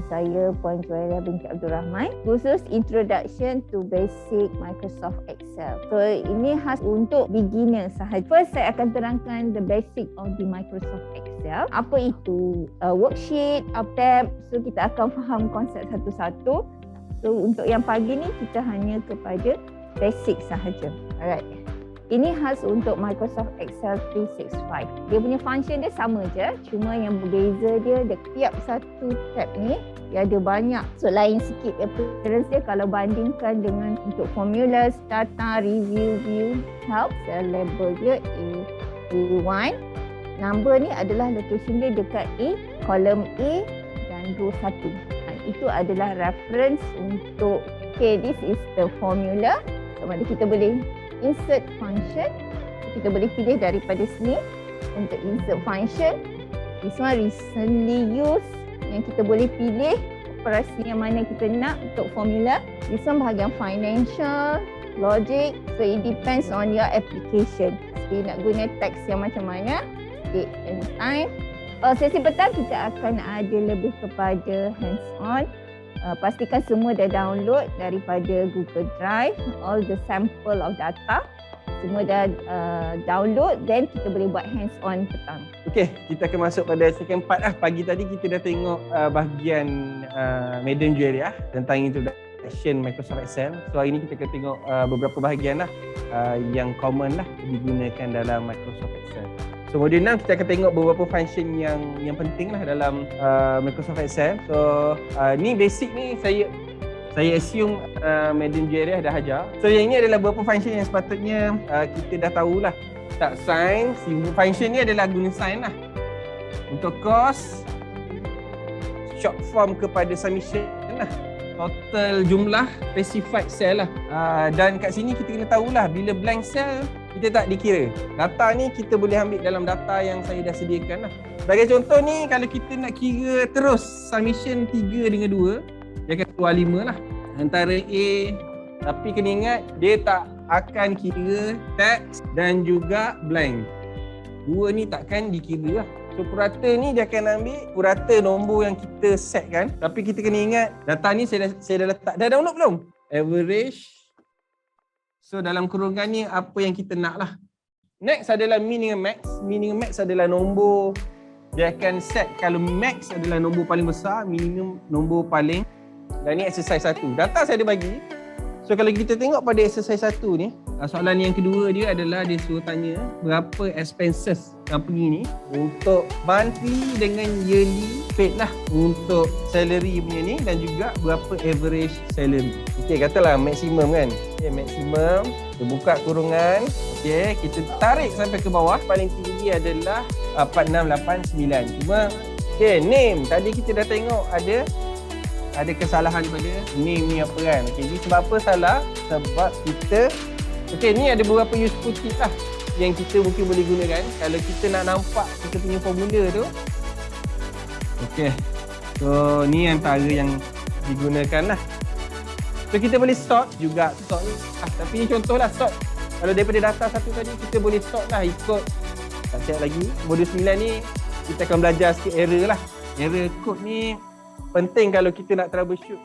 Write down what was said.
dengan saya Puan Juwairah binti Abdul Rahman, khusus Introduction to Basic Microsoft Excel. So ini khas untuk beginner sahaja. First saya akan terangkan the basic of the Microsoft Excel. Apa itu worksheet, tab. So kita akan faham konsep satu-satu. So untuk yang pagi ni kita hanya kepada basic sahaja. Alright. Ini khas untuk Microsoft Excel 365. Dia punya function dia sama je, cuma yang berbeza dia tiap satu tab ni dia ada banyak. So lain sikit appearance dia kalau bandingkan dengan untuk formulas, data, review, view, help. Saya label dia A1. Number ni adalah location dia dekat A, column A dan row 1. Itu adalah reference untuk, okay, this is the formula. So mana kita boleh insert function, kita boleh pilih daripada sini untuk insert function. This one recently used, yang kita boleh pilih operasi yang mana kita nak untuk formula. This one bahagian financial, logic, so it depends on your application. Jadi nak guna teks yang macam mana, date and time. Sesi petang kita akan ada lebih kepada hands-on. Pastikan semua dah download daripada Google Drive, all the sample of data. Semua dah download, then kita boleh buat hands-on petang. Okey, kita akan masuk pada second part lah. Pagi tadi kita dah tengok bahagian Madam Juwairah tentang introduction Microsoft Excel. So hari ni kita akan tengok beberapa bahagian lah yang common lah digunakan dalam Microsoft Excel. So modul 6 kita akan tengok beberapa function yang penting lah dalam Microsoft Excel. So ni basic ni saya assume Madam Juwairah dah ajar. So yang ini adalah beberapa function yang sepatutnya kita dah tahulah. Tak sign, function ni adalah guna sign lah. Untuk cost, short form kepada submission lah. Total jumlah specified cell lah. Dan kat sini kita kena tahulah bila blank cell kita tak dikira. Data ni kita boleh ambil dalam data yang saya dah sediakan lah. Sebagai contoh ni, kalau kita nak kira terus submission 3 dengan 2, dia akan keluar 5 lah. Antara A, tapi kena ingat dia tak akan kira text dan juga blank. 2 ni takkan dikira lah. So purata ni dia akan ambil purata nombor yang kita set kan. Tapi kita kena ingat data ni saya dah letak. Dah download belum? Average. So dalam kurungan ni apa yang kita nak lah. Next adalah min dengan max. Min dengan max adalah nombor. Dia akan set kalau max adalah nombor paling besar, minimum nombor paling. Dan ni exercise 1. Data saya ada bagi. So kalau kita tengok pada exercise 1 ni, soalan yang kedua dia adalah dia suruh tanya berapa expenses company ni untuk monthly dengan yearly paid lah untuk salary punya ni, dan juga berapa average salary. Okey, katalah maksimum kan. Okey, maksimum. Kita buka kurungan. Okey, kita tarik sampai ke bawah. Paling tinggi adalah 4689. Cuma okey, name tadi kita dah tengok ada kesalahan pada name ni apa kan. Okey, jadi sebab apa salah? Sebab kita ni ada beberapa useful tip lah yang kita mungkin boleh gunakan kalau kita nak nampak kita punya formula tu. Okey. So ni antara yang digunakan lah. So kita boleh sort juga. Sort ni tapi ni contohlah sort. Kalau daripada data satu tadi kita boleh sort lah ikut. Tak siap lagi. Modul 9 ni kita akan belajar sikit error lah. Error code ni penting kalau kita nak troubleshoot